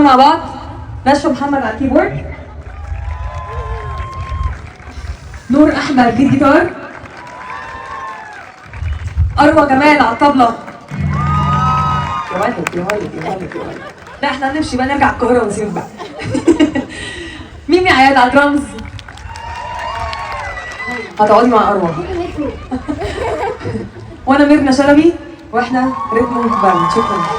مع بعض. رشا محمد على الكيبورد، نور احمد ليد جيتار، اروى جمال على الطبلة. يا ولد يا ولد يا ولد يا ولد. لا احنا هنمشي بقى، نرجع القاهرة ونسيب بقى. ميمي عياد على الدرامز. هتقعدي مع اروى. وانا ميرنا شلبي، واحنا ريتم باند. شكرا.